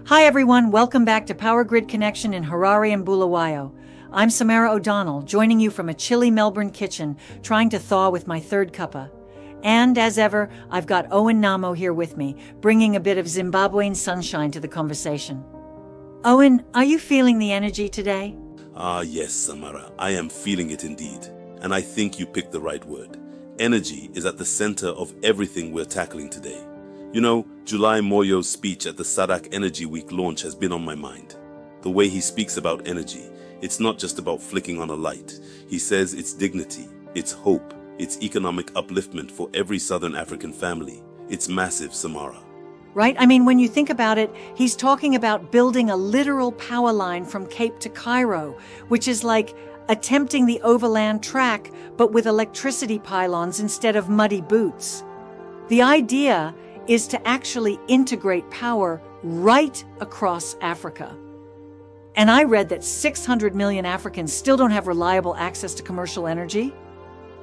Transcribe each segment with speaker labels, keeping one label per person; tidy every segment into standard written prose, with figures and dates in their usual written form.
Speaker 1: Hi everyone, welcome back to Power Grid Connection in Harare and Bulawayo. I'm Samara O'Donnell, joining you from a chilly Melbourne kitchen, trying to thaw with my third cuppa. And as ever, I've got Owen Namo here with me, bringing a bit of Zimbabwean sunshine to the conversation. Owen, are you feeling the energy today?
Speaker 2: Yes, Samara, I am feeling it indeed. And I think you picked the right word. Energy is at the center of everything we're tackling today. You know, July Moyo's speech at the SADC Energy Week launch has been on my mind. The way he speaks about energy, it's not just about flicking on a light. He says it's dignity, it's hope, it's economic upliftment for every Southern African family. It's massive, Samara.
Speaker 1: Right? I mean, when you think about it, he's talking about building a literal power line from Cape to Cairo, which is like attempting the overland track, but with electricity pylons instead of muddy boots. The idea is to actually integrate power right across Africa. And I read that 600 million Africans still don't have reliable access to commercial energy.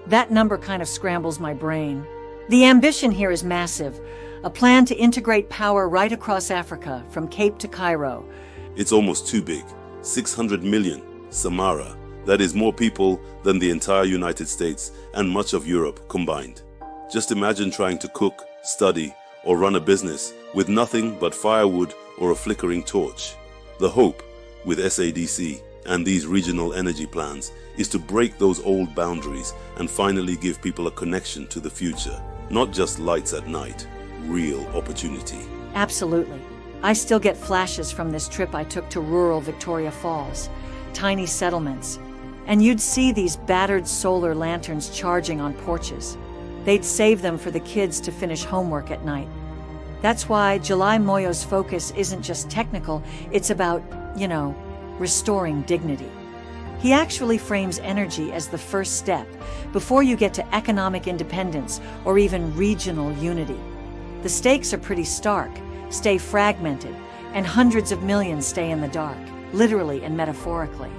Speaker 1: That number kind of scrambles my brain. The ambition here is massive, a plan to integrate power right across Africa, from Cape to Cairo.
Speaker 2: It's almost too big. 600 million, Samara. That is more people than the entire United States and much of Europe combined. Just imagine trying to cook, study, or run a business with nothing but firewood or a flickering torch. The hope with SADC and these regional energy plans is to break those old boundaries and finally give people a connection to the future. Not just lights at night, real opportunity.
Speaker 1: Absolutely. I still get flashes from this trip I took to rural Victoria Falls, tiny settlements, and you'd see these battered solar lanterns charging on porches. They'd save them for the kids to finish homework at night. That's why July Moyo's focus isn't just technical, it's about, restoring dignity. He actually frames energy as the first step, before you get to economic independence or even regional unity. The stakes are pretty stark: stay fragmented, and hundreds of millions stay in the dark, literally and metaphorically.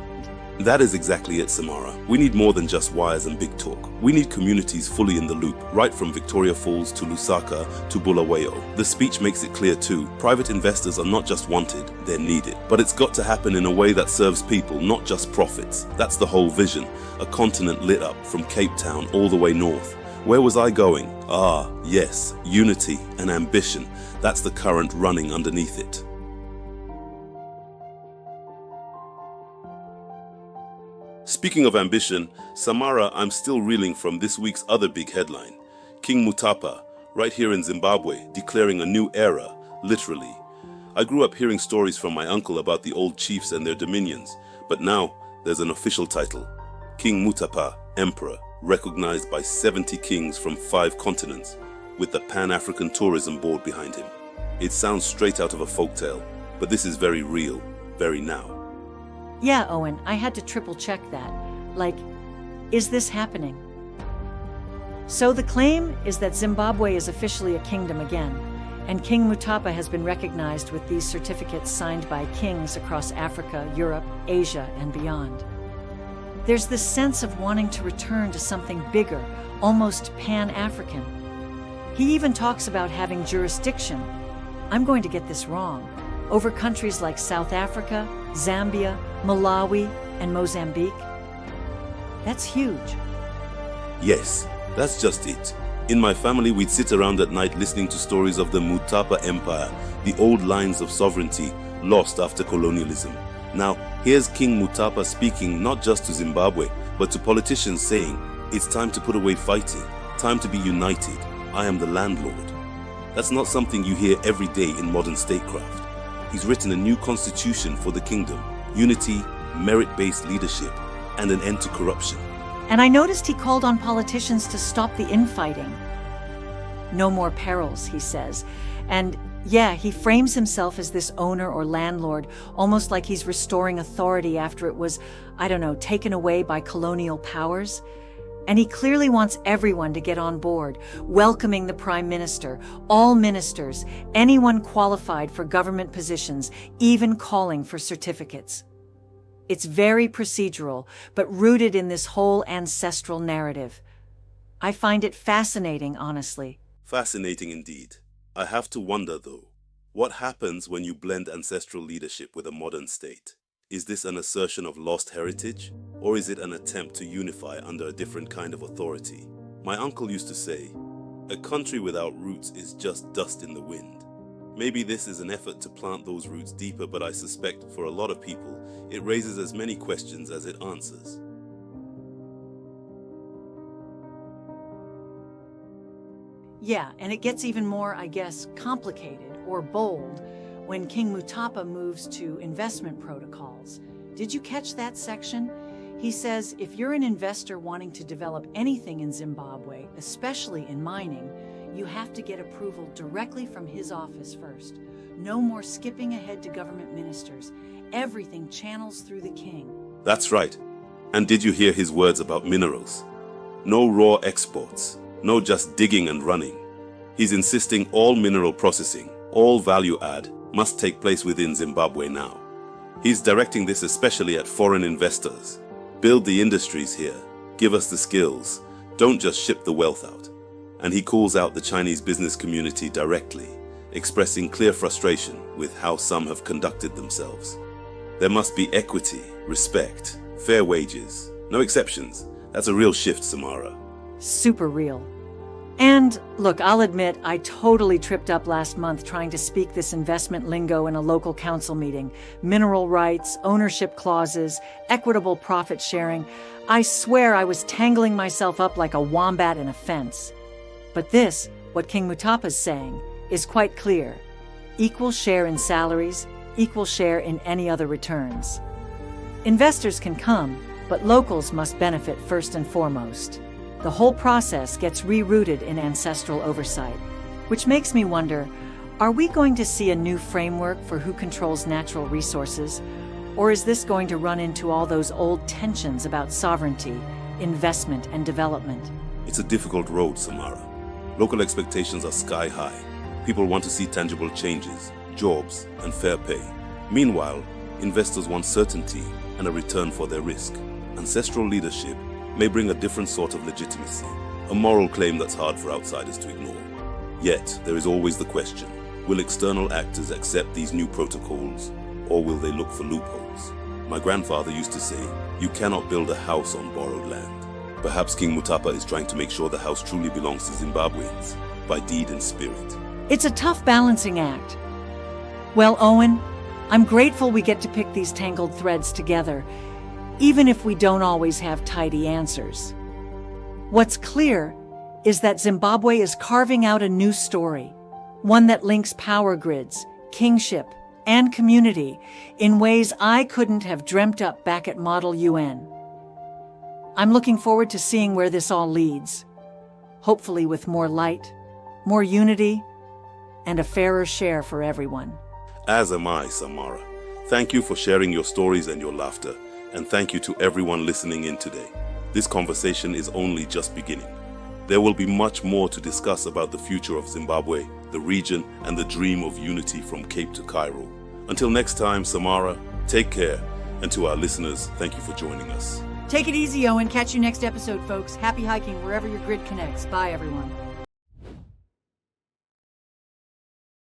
Speaker 2: That is exactly it, Samara. We need more than just wires and big talk. We need communities fully in the loop, right from Victoria Falls to Lusaka to Bulawayo. The speech makes it clear too. Private investors are not just wanted, they're needed. But it's got to happen in a way that serves people, not just profits. That's the whole vision. A continent lit up from Cape Town all the way north. Where was I going? Yes, unity and ambition. That's the current running underneath it. Speaking of ambition, Samara, I'm still reeling from this week's other big headline. King Mutapa, right here in Zimbabwe, declaring a new era, literally. I grew up hearing stories from my uncle about the old chiefs and their dominions, but now there's an official title. King Mutapa, Emperor, recognized by 70 kings from 5 continents, with the Pan-African Tourism Board behind him. It sounds straight out of a folktale, but this is very real, very now.
Speaker 1: Yeah, Owen, I had to triple check that. Is this happening? So the claim is that Zimbabwe is officially a kingdom again, and King Mutapa has been recognized with these certificates signed by kings across Africa, Europe, Asia, and beyond. There's this sense of wanting to return to something bigger, almost Pan-African. He even talks about having jurisdiction, I'm going to get this wrong, over countries like South Africa, Zambia, Malawi, and Mozambique. That's huge.
Speaker 2: Yes, that's just it. In my family, we'd sit around at night listening to stories of the Mutapa Empire, the old lines of sovereignty lost after colonialism. Now, here's King Mutapa speaking not just to Zimbabwe, but to politicians saying, it's time to put away fighting, time to be united. I am the landlord. That's not something you hear every day in modern statecraft. He's written a new constitution for the kingdom, unity, merit-based leadership, and an end to corruption.
Speaker 1: And I noticed he called on politicians to stop the infighting. No more perils, he says. And yeah, he frames himself as this owner or landlord, almost like he's restoring authority after it was, taken away by colonial powers. And he clearly wants everyone to get on board, welcoming the Prime Minister, all ministers, anyone qualified for government positions, even calling for certificates. It's very procedural, but rooted in this whole ancestral narrative. I find it fascinating, honestly.
Speaker 2: Fascinating indeed. I have to wonder though, What happens when you blend ancestral leadership with a modern state? Is this an assertion of lost heritage, or is it an attempt to unify under a different kind of authority? My uncle used to say, "A country without roots is just dust in the wind." Maybe this is an effort to plant those roots deeper, but I suspect for a lot of people, it raises as many questions as it answers.
Speaker 1: Yeah, and it gets even more, I guess, complicated or bold when King Mutapa moves to investment protocols. Did you catch that section? He says if you're an investor wanting to develop anything in Zimbabwe, especially in mining, you have to get approval directly from his office first. No more skipping ahead to government ministers. Everything channels through the king.
Speaker 2: That's right. And did you hear his words about minerals? No raw exports. No just digging and running. He's insisting all mineral processing, all value add, must take place within Zimbabwe now. He's directing this especially at foreign investors. Build the industries here. Give us the skills. Don't just ship the wealth out. And he calls out the Chinese business community directly, expressing clear frustration with how some have conducted themselves. There must be equity, respect, fair wages, no exceptions. That's a real shift, Samara.
Speaker 1: Super real. And look, I'll admit I totally tripped up last month trying to speak this investment lingo in a local council meeting. Mineral rights, ownership clauses, equitable profit sharing. I swear I was tangling myself up like a wombat in a fence. But this, what King Mutapa's saying, is quite clear. Equal share in salaries, equal share in any other returns. Investors can come, but locals must benefit first and foremost. The whole process gets rerouted in ancestral oversight, which makes me wonder, are we going to see a new framework for who controls natural resources? Or is this going to run into all those old tensions about sovereignty, investment, and development?
Speaker 2: It's a difficult road, Samara. Local expectations are sky high. People want to see tangible changes, jobs, and fair pay. Meanwhile, investors want certainty and a return for their risk. Ancestral leadership may bring a different sort of legitimacy, a moral claim that's hard for outsiders to ignore. Yet, there is always the question, will external actors accept these new protocols, or will they look for loopholes? My grandfather used to say, you cannot build a house on borrowed land. Perhaps King Mutapa is trying to make sure the house truly belongs to Zimbabweans, by deed and spirit.
Speaker 1: It's a tough balancing act. Well, Owen, I'm grateful we get to pick these tangled threads together, even if we don't always have tidy answers. What's clear is that Zimbabwe is carving out a new story, one that links power grids, kingship, and community in ways I couldn't have dreamt up back at Model UN. I'm looking forward to seeing where this all leads, hopefully with more light, more unity, and a fairer share for everyone.
Speaker 2: As am I, Samara. Thank you for sharing your stories and your laughter. And thank you to everyone listening in today. This conversation is only just beginning. There will be much more to discuss about the future of Zimbabwe, the region, and the dream of unity from Cape to Cairo. Until next time, Samara, take care. And to our listeners, thank you for joining us.
Speaker 1: Take it easy, Owen. Catch you next episode, folks. Happy hiking wherever your grid connects. Bye, everyone.